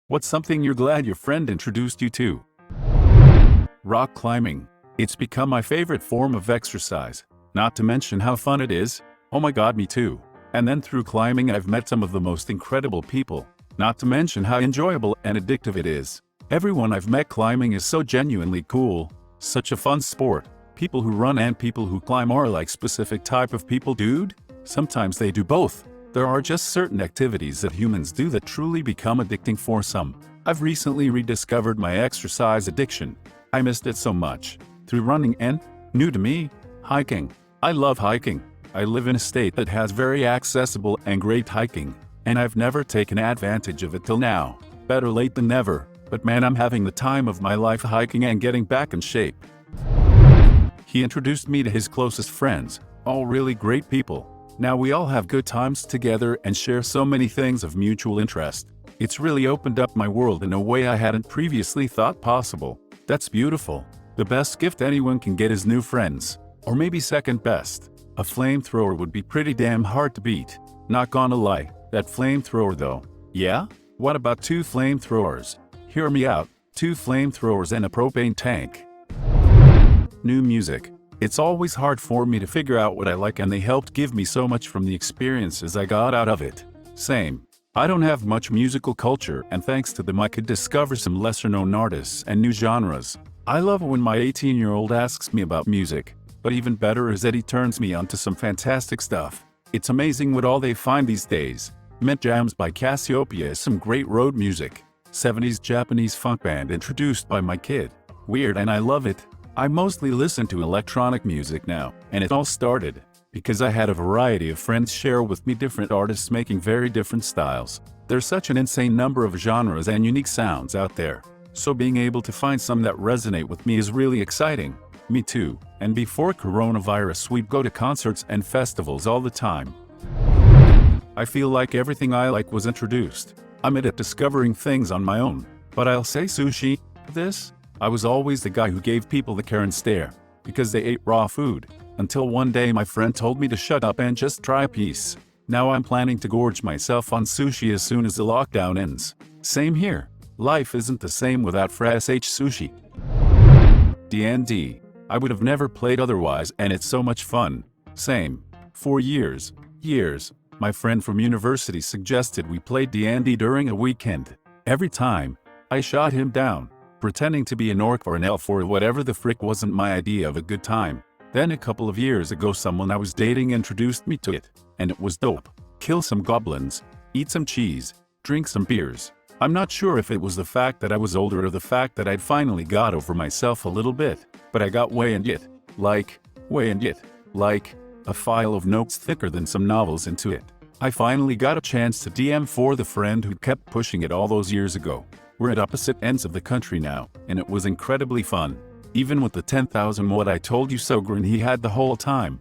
What's something you're glad your friend introduced you to? Rock climbing. It's become my favorite form of exercise, not to mention how fun it is. Oh my god, me too. And then through climbing I've met some of the most incredible people, not to mention how enjoyable and addictive it is. Everyone I've met climbing is so genuinely cool, such a fun sport. People who run and people who climb are like specific type of people, dude. Sometimes they do both. There are just certain activities that humans do that truly become addicting for some. I've recently rediscovered my exercise addiction. I missed it so much. Through running and, new to me, hiking. I love hiking. I live in a state that has very accessible and great hiking, and I've never taken advantage of it till now. Better late than never, but man, I'm having the time of my life hiking and getting back in shape. He introduced me to his closest friends, all really great people. Now we all have good times together and share so many things of mutual interest. It's really opened up my world in a way I hadn't previously thought possible. That's beautiful. The best gift anyone can get is new friends. Or maybe second best. A flamethrower would be pretty damn hard to beat. Not gonna lie, that flamethrower though. Yeah? What about 2 flamethrowers? Hear me out, 2 flamethrowers and a propane tank. New music. It's always hard for me to figure out what I like, and they helped give me so much from the experiences I got out of it. Same. I don't have much musical culture, and thanks to them I could discover some lesser-known artists and new genres. I love when my 18-year-old asks me about music, but even better is that he turns me on to some fantastic stuff. It's amazing what all they find these days. Mint Jams by Cassiopeia is some great road music. 70s Japanese funk band introduced by my kid. Weird, and I love it. I mostly listen to electronic music now, and it all started because I had a variety of friends share with me different artists making very different styles. There's such an insane number of genres and unique sounds out there, so being able to find some that resonate with me is really exciting. Me too. And before coronavirus we'd go to concerts and festivals all the time. I feel like everything I like was introduced. I'm at discovering things on my own, but I'll say sushi, this? I was always the guy who gave people the Karen stare, because they ate raw food, until one day my friend told me to shut up and just try a piece. Now I'm planning to gorge myself on sushi as soon as the lockdown ends. Same here. Life isn't the same without fresh sushi. D&D. I would have never played otherwise, and it's so much fun. Same. For years, my friend from university suggested we play D&D during a weekend. Every time, I shot him down. Pretending to be an orc or an elf or whatever the frick wasn't my idea of a good time. Then a couple of years ago someone I was dating introduced me to it, and it was dope. Kill some goblins, eat some cheese, drink some beers. I'm not sure if it was the fact that I was older or the fact that I'd finally got over myself a little bit, but I got way and yet, like a file of notes thicker than some novels into it. I finally got a chance to DM for the friend who kept pushing it all those years ago. We're at opposite ends of the country now, and it was incredibly fun. Even with the 10,000 what I told you so grin he had the whole time.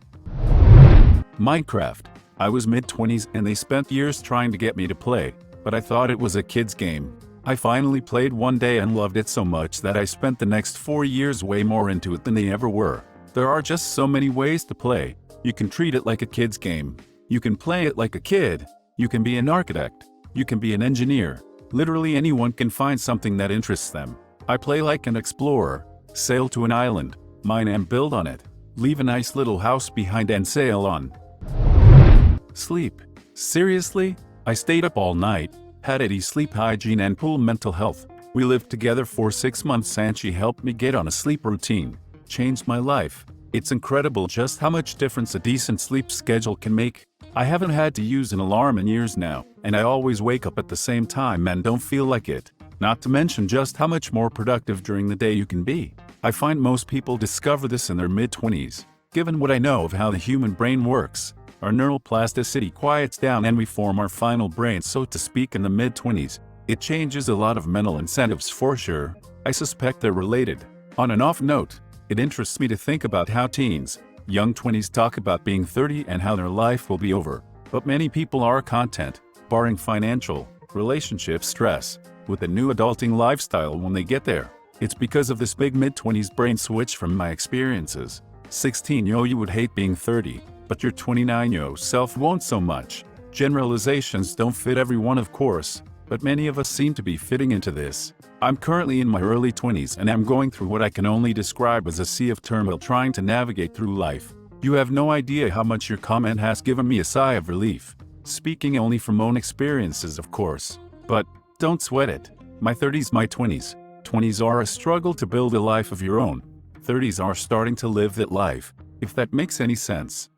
Minecraft. I was mid-20s and they spent years trying to get me to play, but I thought it was a kid's game. I finally played one day and loved it so much that I spent the next 4 years way more into it than they ever were. There are just so many ways to play. You can treat it like a kid's game. You can play it like a kid. You can be an architect. You can be an engineer. Literally anyone can find something that interests them. I play like an explorer. Sail to an island, mine and build on it. Leave a nice little house behind and sail on. Sleep. Seriously? I stayed up all night, had Eddie sleep hygiene and poor mental health. We lived together for 6 months and she helped me get on a sleep routine. Changed my life. It's incredible just how much difference a decent sleep schedule can make. I haven't had to use an alarm in years now, and I always wake up at the same time and don't feel like it. Not to mention just how much more productive during the day you can be. I find most people discover this in their mid-20s. Given what I know of how the human brain works, our neural plasticity quiets down and we form our final brain, so to speak, in the mid-20s. It changes a lot of mental incentives for sure. I suspect they're related. On an off note, it interests me to think about how teens, young 20s talk about being 30 and how their life will be over. But many people are content, barring financial, relationship stress, with a new adulting lifestyle when they get there. It's because of this big mid-20s brain switch from my experiences. 16 yo you would hate being 30, but your 29 yo self won't so much. Generalizations don't fit everyone, of course. but many of us seem to be fitting into this. I'm currently in my early 20s and am going through what I can only describe as a sea of turmoil trying to navigate through life. You have no idea how much your comment has given me a sigh of relief. Speaking only from own experiences, of course. But don't sweat it. My 30s, my 20s. 20s are a struggle to build a life of your own. 30s are starting to live that life, if that makes any sense.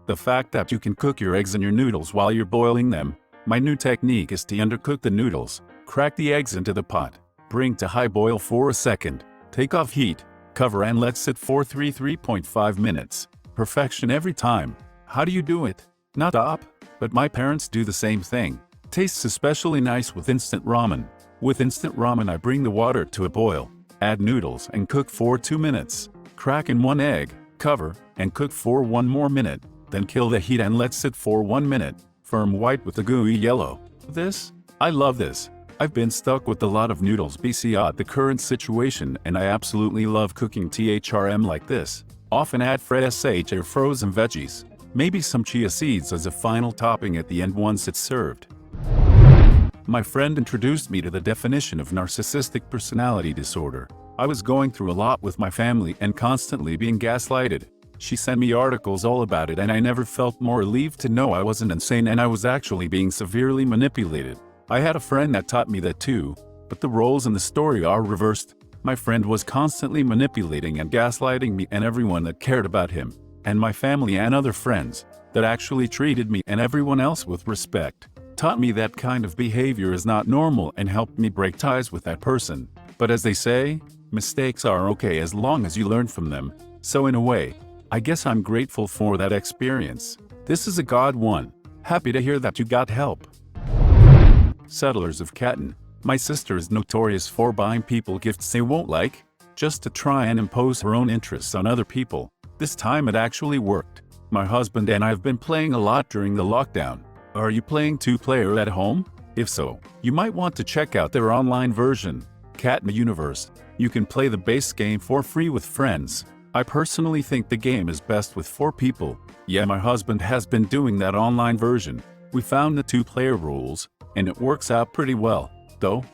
The fact that you can cook your eggs and your noodles while you're boiling them. My new technique is to undercook the noodles. Crack the eggs into the pot. Bring to high boil for a second. Take off heat. Cover and let sit for 3.5 minutes. Perfection every time. How do you do it? Not up, but my parents do the same thing. Tastes especially nice with instant ramen. With instant ramen I bring the water to a boil, add noodles and cook for 2 minutes. Crack in 1 egg, cover, and cook for 1 more minute. Then kill the heat and let sit for 1 minute. Firm white with a gooey yellow. I love this. I've been stuck with a lot of noodles at the current situation and I absolutely love cooking THRM like this. Often add fresh or frozen veggies. Maybe some chia seeds as a final topping at the end once it's served. My friend introduced me to the definition of narcissistic personality disorder. I was going through a lot with my family and constantly being gaslighted. She sent me articles all about it and I never felt more relieved to know I wasn't insane and I was actually being severely manipulated. I had a friend that taught me that too, but the roles in the story are reversed. My friend was constantly manipulating and gaslighting me and everyone that cared about him, and my family and other friends that actually treated me and everyone else with respect. Taught me that kind of behavior is not normal and helped me break ties with that person. But as they say, mistakes are okay as long as you learn from them. So in a way, I guess I'm grateful for that experience. This is a God one. Happy to hear that you got help. Settlers of Khatun. My sister is notorious for buying people gifts they won't like, just to try and impose her own interests on other people. This time it actually worked. My husband and I have been playing a lot during the lockdown. Are you playing 2-player at home? If so, you might want to check out their online version, Khatun Universe. You can play the base game for free with friends. I personally think the game is best with 4 people. Yeah, my husband has been doing that online version. We found the 2-player rules, and it works out pretty well, though.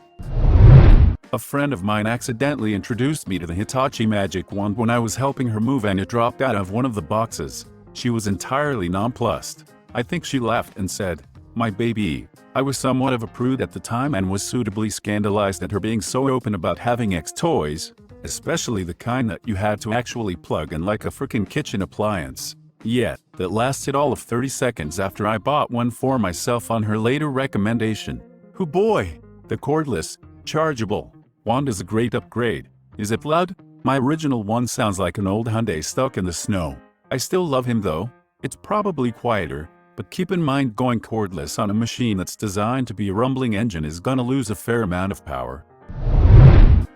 A friend of mine accidentally introduced me to the Hitachi magic wand when I was helping her move and it dropped out of one of the boxes. She was entirely nonplussed. I think she laughed and said, "My baby." I was somewhat of a prude at the time and was suitably scandalized at her being so open about having toys, especially the kind that you had to actually plug in like a frickin' kitchen appliance. Yet, that lasted all of 30 seconds after I bought one for myself on her later recommendation. Oh boy! The cordless, chargeable wand is a great upgrade. Is it loud? My original one sounds like an old Hyundai stuck in the snow. I still love him though. It's probably quieter, but keep in mind going cordless on a machine that's designed to be a rumbling engine is gonna lose a fair amount of power.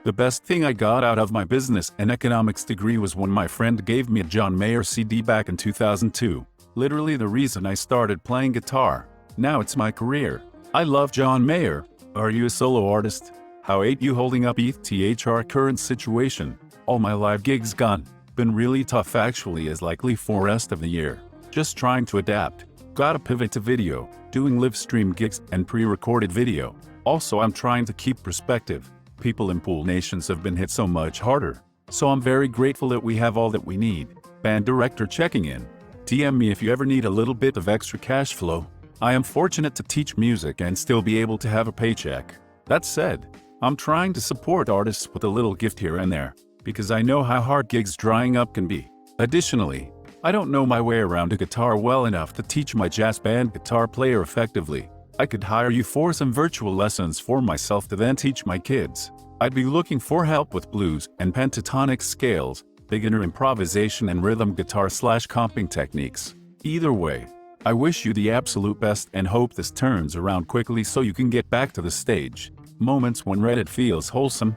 The best thing I got out of my business and economics degree was when my friend gave me a John Mayer CD back in 2002. Literally the reason I started playing guitar. Now it's my career. I love John Mayer. Are you a solo artist? How ain't you holding up ETHR current situation? All my live gigs gone. Been really tough actually as likely for rest of the year. Just trying to adapt. Gotta pivot to video, doing live stream gigs and pre-recorded video. Also I'm trying to keep perspective. People in pool nations have been hit so much harder. So I'm very grateful that we have all that we need. Band director checking in. DM me if you ever need a little bit of extra cash flow. I am fortunate to teach music and still be able to have a paycheck. That said, I'm trying to support artists with a little gift here and there, because I know how hard gigs drying up can be. Additionally, I don't know my way around a guitar well enough to teach my jazz band guitar player effectively. I could hire you for some virtual lessons for myself to then teach my kids. I'd be looking for help with blues and pentatonic scales, beginner improvisation and rhythm guitar/comping techniques. Either way, I wish you the absolute best and hope this turns around quickly so you can get back to the stage. Moments when Reddit feels wholesome.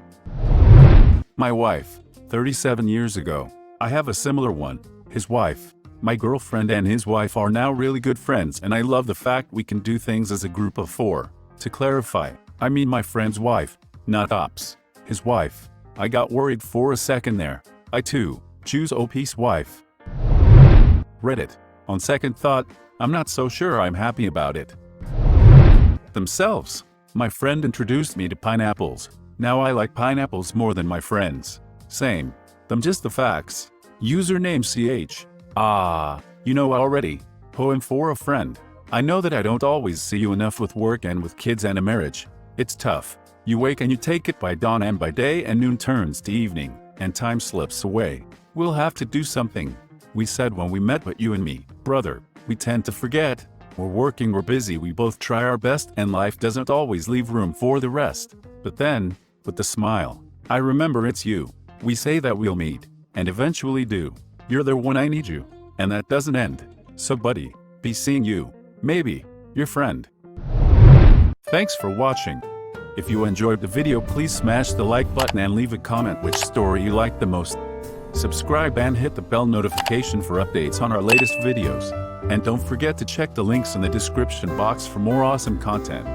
My wife, 37 years ago. I have a similar one. His wife. My girlfriend and his wife are now really good friends and I love the fact we can do things as a group of 4. To clarify, I mean my friend's wife, not Ops. His wife. I got worried for a second there. I too choose OP's wife. Reddit. On second thought, I'm not so sure I'm happy about it. themselves. My friend introduced me to pineapples. Now I like pineapples more than my friends. Same. Them just the facts. Username CH. You know already. Poem for a friend. I know that I don't always see you enough with work and with kids and a marriage. It's tough. You wake and you take it by dawn and by day and noon turns to evening, and time slips away. We'll have to do something. We said when we met, but you and me, brother, we tend to forget. We're working, we're busy, we both try our best, and life doesn't always leave room for the rest. But then, with a smile, I remember it's you. We say that we'll meet, and eventually do. You're the one I need you, and that doesn't end. So buddy, be seeing you. Maybe, your friend. Thanks for watching. If you enjoyed the video, please smash the like button and leave a comment which story you liked the most. Subscribe and hit the bell notification for updates on our latest videos. And don't forget to check the links in the description box for more awesome content.